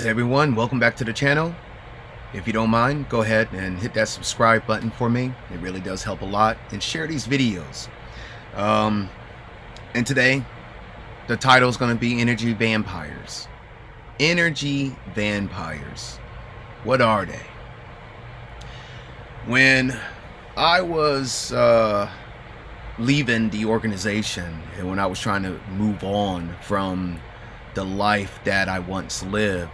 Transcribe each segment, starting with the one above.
Hey everyone, welcome back to the channel. If you don't mind, go ahead and hit that subscribe button for me. It really does help a lot. And share these videos. And today, the title is going to be Energy Vampires. Energy Vampires. What are they? When I was leaving the organization and when I was trying to move on from the life that I once lived,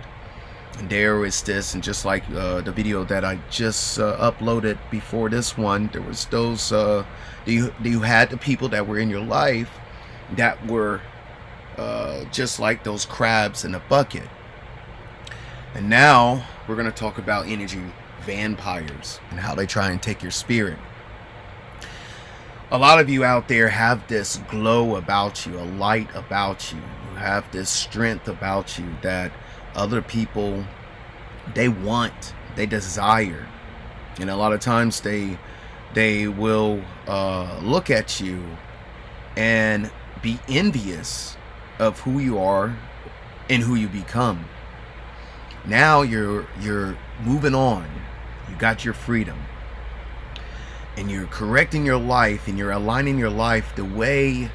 and there was this, and just like the video that I just uploaded before this one, there was those you had the people that were in your life that were just like those crabs in a bucket. And now we're going to talk about energy vampires and how they try and take your spirit. A lot of you out there have this glow about you, a light about you. You have this strength about you that other people, they want, they desire. And a lot of times they will look at you and be envious of who you are and who you become. Now you're moving on. You got your freedom. And you're correcting your life and you're aligning your life the way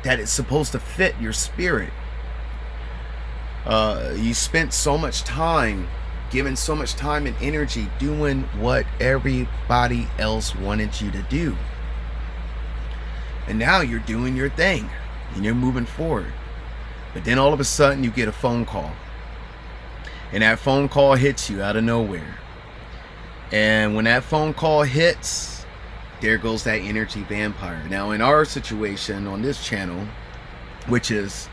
that it's supposed to fit your spirit. You spent so much time, giving so much time and energy doing what everybody else wanted you to do. And now you're doing your thing and you're moving forward. But then all of a sudden you get a phone call. And that phone call hits you out of nowhere. And when that phone call hits, there goes that energy vampire. Now in our situation on this channel, which is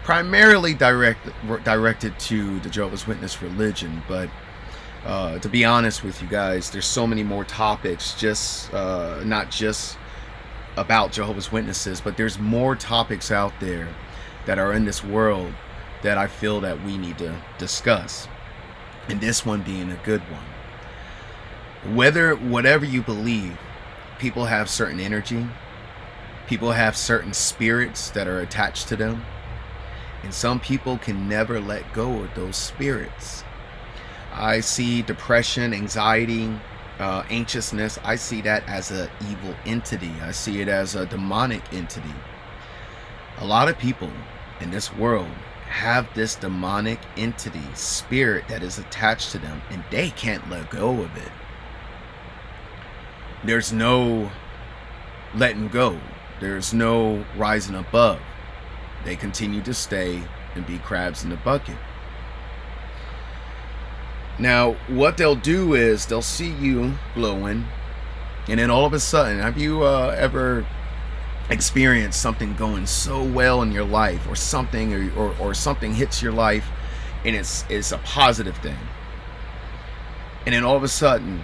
primarily directed to the Jehovah's Witness religion, but to be honest with you guys, there's so many more topics, just not just about Jehovah's Witnesses, but there's more topics out there that are in this world that I feel that we need to discuss, and this one being a good one. Whatever you believe, people have certain energy, people have certain spirits that are attached to them, and some people can never let go of those spirits. I see depression, anxiety, anxiousness, I see that as an evil entity. I see it as a demonic entity. A lot of people in this world have this demonic entity, spirit that is attached to them, and they can't let go of it. There's no letting go. There's no rising above. They continue to stay and be crabs in the bucket. Now, what they'll do is they'll see you glowing, and then all of a sudden, have you ever experienced something going so well in your life, or something, or something hits your life, and it's a positive thing, and then all of a sudden,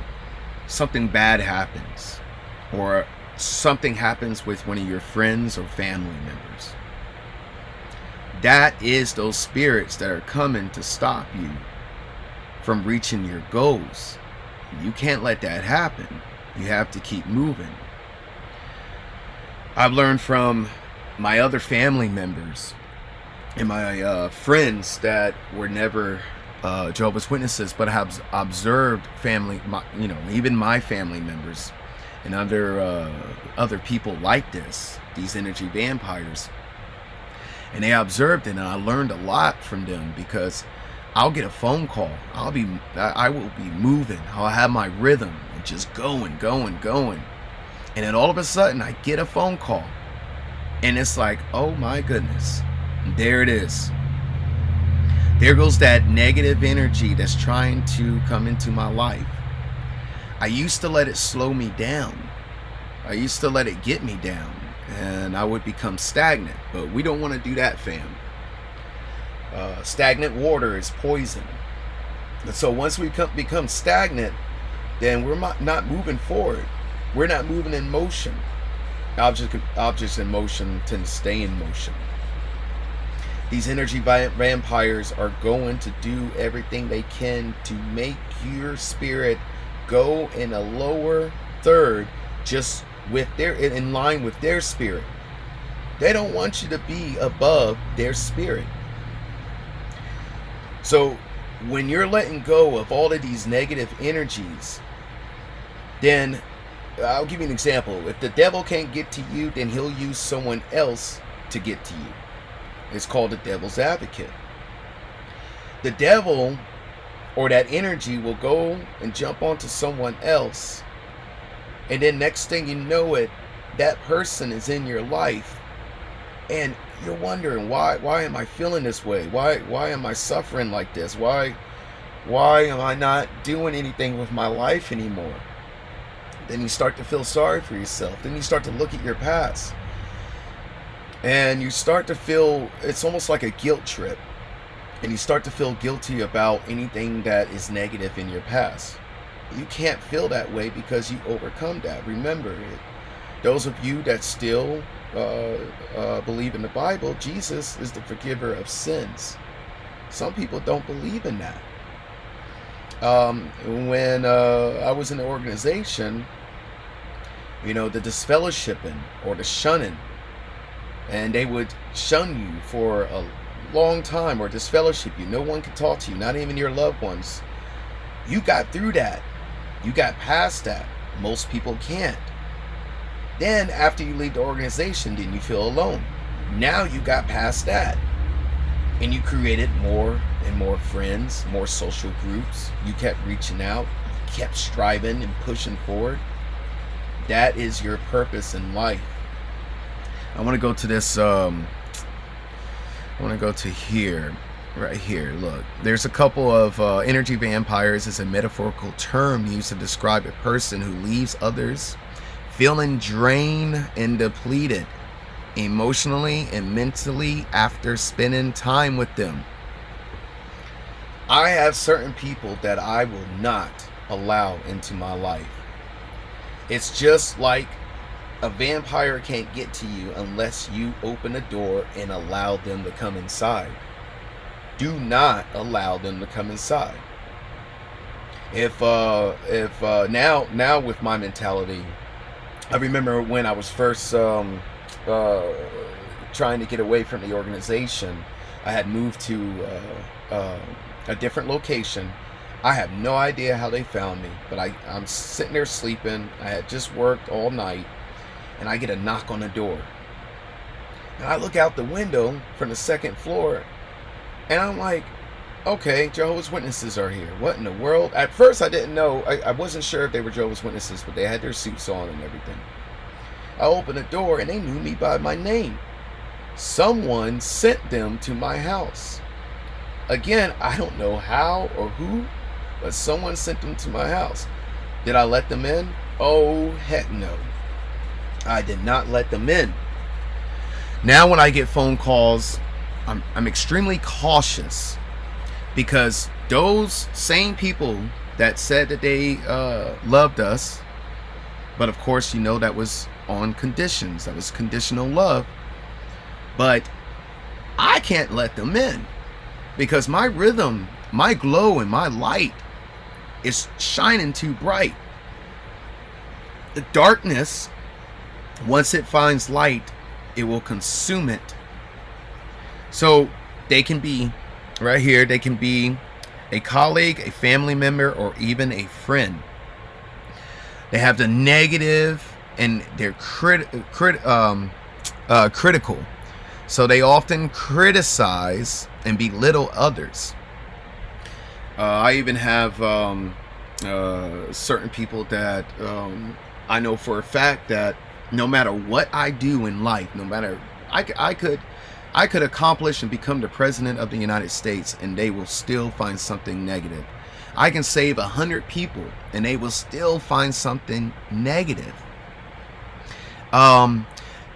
something bad happens, or something happens with one of your friends or family members. That is those spirits that are coming to stop you from reaching your goals. You can't let that happen. You have to keep moving. I've learned from my other family members and my friends that were never Jehovah's Witnesses, but have observed family, even my family members and other people like this, these energy vampires, and they observed it, and I learned a lot from them, because I'll get a phone call, I will be moving, I'll have my rhythm and just going, and then all of a sudden I get a phone call, and it's like, oh my goodness, there it is. There goes that negative energy that's trying to come into my life. I used to let it slow me down. I used to let it get me down, and I would become stagnant. But we don't want to do that, fam. Stagnant water is poison. And so once we become stagnant, then we're not moving forward. We're not moving in motion. Objects in motion tend to stay in motion. These energy vampires are going to do everything they can to make your spirit go in a lower third, just in line with their spirit. They don't want you to be above their spirit. So when you're letting go of all of these negative energies, then I'll give you an example. If the devil can't get to you, then he'll use someone else to get to you. It's called the devil's advocate. The devil or that energy will go and jump onto someone else, and then next thing you know it, that person is in your life, and you're wondering, why am I feeling this way? Why am I suffering like this? Why am I not doing anything with my life anymore? Then you start to feel sorry for yourself. Then you start to look at your past, and you start to feel, it's almost like a guilt trip, and you start to feel guilty about anything that is negative in your past. You can't feel that way because you overcome that. Remember, those of you that still believe in the Bible, Jesus is the forgiver of sins. Some people don't believe in that. When I was in the organization, the disfellowshipping or the shunning, and they would shun you for a long time or disfellowship you. No one could talk to you, not even your loved ones. You got through that. You got past that. Most people can't. Then after you leave the organization, then you feel alone. Now you got past that, and you created more and more friends, more social groups. You kept reaching out, you kept striving and pushing forward. That is your purpose in life. I want to go to this I want to go to here, right here. Look, there's a couple of energy vampires is a metaphorical term used to describe a person who leaves others feeling drained and depleted emotionally and mentally after spending time with them. I have certain people that I will not allow into my life. It's just like a vampire can't get to you unless you open a door and allow them to come inside. Do not allow them to come inside. If now with my mentality, I remember when I was first trying to get away from the organization. I had moved to a different location. I have no idea how they found me, but I'm sitting there sleeping. I had just worked all night, and I get a knock on the door. And I look out the window from the second floor, and I'm like, okay, Jehovah's Witnesses are here. What in the world? At first, I didn't know. I wasn't sure if they were Jehovah's Witnesses, but they had their suits on and everything. I opened the door, and they knew me by my name. Someone sent them to my house. Again, I don't know how or who, but someone sent them to my house. Did I let them in? Oh, heck no. I did not let them in. Now when I get phone calls, I'm extremely cautious, because those same people that said that they loved us, but of course, that was on conditions. That was conditional love. But I can't let them in, because my rhythm, my glow, and my light is shining too bright. The darkness, once it finds light, it will consume it. So they can be right here. They can be a colleague, a family member, or even a friend. They have the negative, and they're critical. So they often criticize and belittle others. I even have certain people that I know for a fact that no matter what I do in life, no matter I could accomplish and become the president of the United States, and they will still find something negative. I can save 100 people, and they will still find something negative.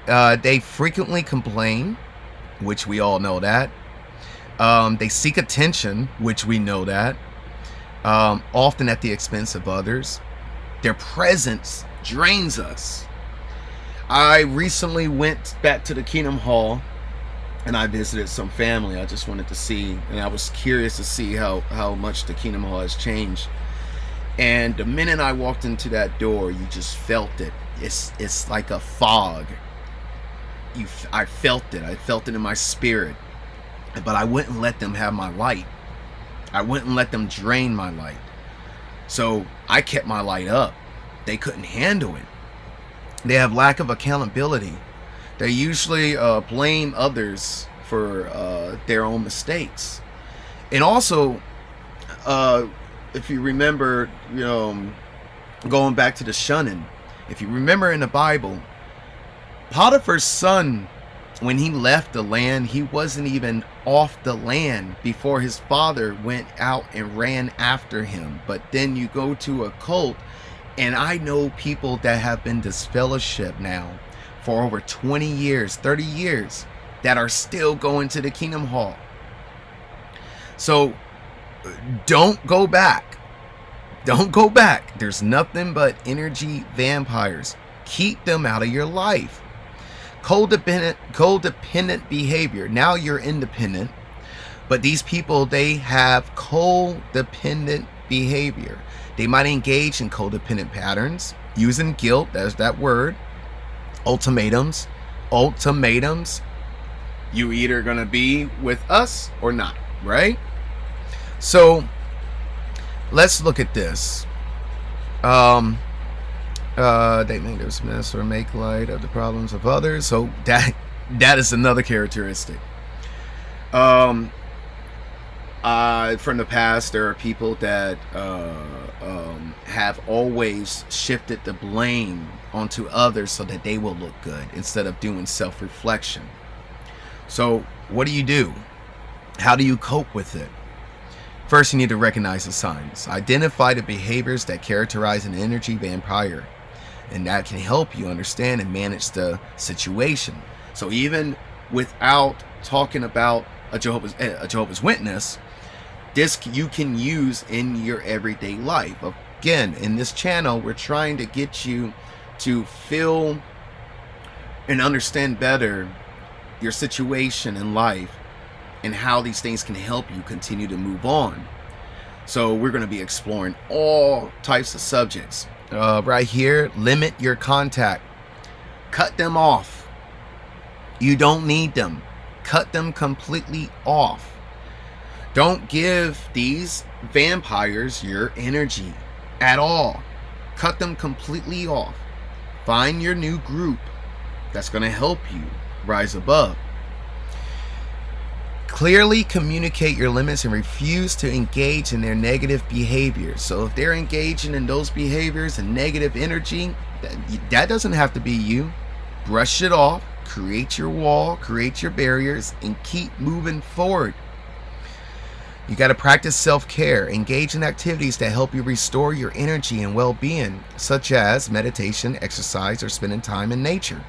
They frequently complain, which we all know that. They seek attention, which we know that. Often at the expense of others. Their presence drains us. I recently went back to the Kingdom Hall, and I visited some family. I just wanted to see, and I was curious to see how much the Kingdom Hall has changed. And the minute I walked into that door, you just felt it. It's like a fog. I felt it. I felt it in my spirit. But I wouldn't let them have my light. I wouldn't let them drain my light. So I kept my light up. They couldn't handle it. They have lack of accountability. They usually blame others for their own mistakes. And also, if you remember, going back to the shunning, if you remember in the Bible, Potiphar's son, when he left the land, he wasn't even off the land before his father went out and ran after him. But then you go to a cult, and I know people that have been disfellowshipped now for over 20 years, 30 years, that are still going to the Kingdom Hall. So don't go back. Don't go back. There's nothing but energy vampires. Keep them out of your life. Codependent behavior. Now you're independent, but these people, they have codependent behavior. They might engage in codependent patterns, using guilt, there's that word, ultimatums. You either gonna be with us or not, right? So let's look at this. They make dismiss or make light of the problems of others. So that is another characteristic. From the past, there are people that have always shifted the blame onto others so that they will look good instead of doing self-reflection. So what do? How do you cope with it? First, you need to recognize the signs. Identify the behaviors that characterize an energy vampire, and that can help you understand and manage the situation. So even without talking about a Jehovah's Witness, this you can use in your everyday life. Again, in this channel, we're trying to get you to feel and understand better your situation in life and how these things can help you continue to move on. So we're going to be exploring all types of subjects. Right here, limit your contact. Cut them off. You don't need them. Cut them completely off. Don't give these vampires your energy at all. Cut them completely off. Find your new group that's going to help you rise above. Clearly communicate your limits and refuse to engage in their negative behaviors. So if they're engaging in those behaviors and negative energy, that doesn't have to be you. Brush it off, create your wall, create your barriers, and keep moving forward. You got to practice self-care. Engage in activities that help you restore your energy and well-being, such as meditation, exercise, or spending time in nature.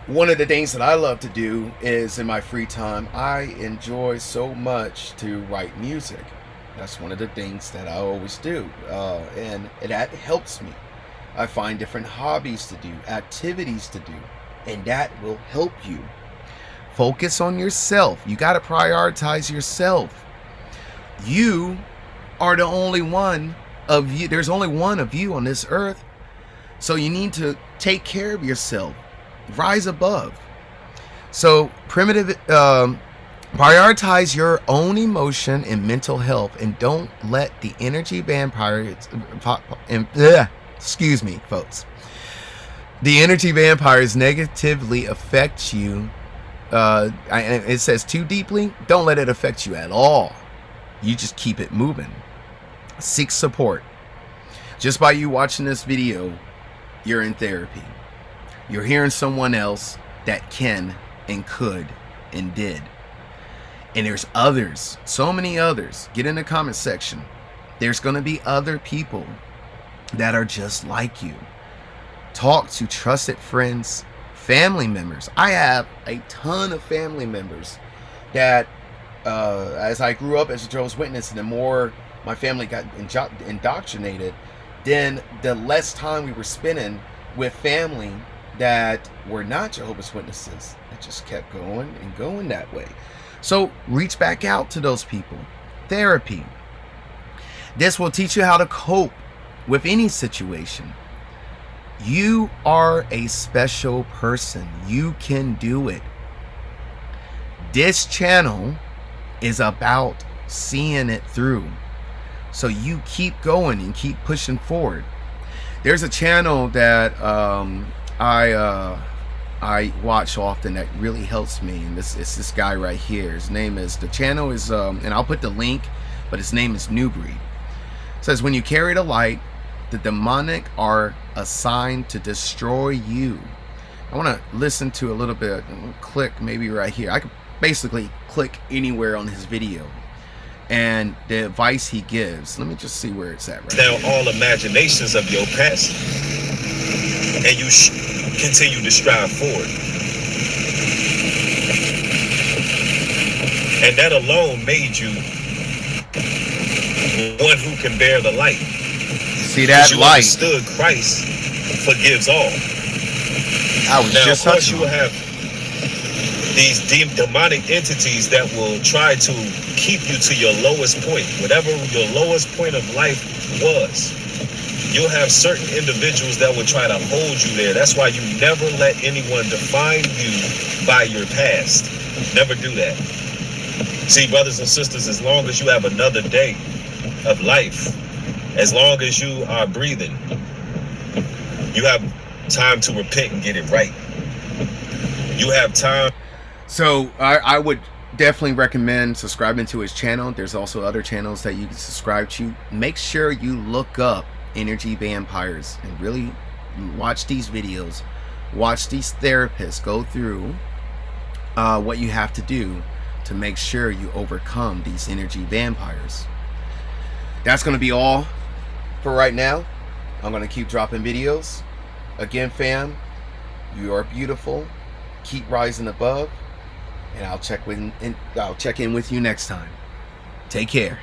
One of the things that I love to do is in my free time, I enjoy so much to write music. That's one of the things that I always do, and that helps me. I find different hobbies to do, activities to do, and that will help you. Focus on yourself. You got to prioritize yourself. You are the only one of you. There's only one of you on this earth, so you need to take care of yourself. Rise above. So prioritize your own emotion and mental health, and don't let the energy vampires excuse me, folks. The energy vampires negatively affect you. It says too deeply. Don't let it affect you at all. You just keep it moving. Seek support. Just by you watching this video, you're in therapy. You're hearing someone else that can and could and did. And there's others, so many others. Get in the comment section. There's going to be other people that are just like you. Talk to trusted friends, family members. I have a ton of family members that, as I grew up as a Jehovah's Witness, and the more my family got indoctrinated, then the less time we were spending with family that were not Jehovah's Witnesses. It just kept going and going that way. So reach back out to those people. Therapy. This will teach you how to cope with any situation. You are a special person. You can do it. This channel is about seeing it through. So you keep going and keep pushing forward. There's a channel that I watch often that really helps me, and it's this guy right here. His name is, the channel is and I'll put the link, but his name is NuBreed. It says, when you carry the light, the demonic are assigned to destroy you. I want to listen to a little bit. I'm gonna click maybe right here. I could basically click anywhere on his video and the advice he gives. Let me just see where it's at right now. All imaginations of your past, and you continue to strive forward. And that alone made you one who can bear the light. See that you light? Understood Christ forgives all. I was now, just of course, you touching will have these demonic entities that will try to keep you to your lowest point, whatever your lowest point of life was. You'll have certain individuals that will try to hold you there. That's why you never let anyone define you by your past. Never do that. See, brothers and sisters, as long as you have another day of life, as long as you are breathing, you have time to repent and get it right. You have time. So I would definitely recommend subscribing to his channel. There's also other channels that you can subscribe to. Make sure you look up energy vampires and really watch these videos. Watch these therapists go through what you have to do to make sure you overcome these energy vampires. That's going to be all for right now. I'm going to keep dropping videos. Again, fam, you are beautiful. Keep rising above, and I'll check in with you next time. Take care.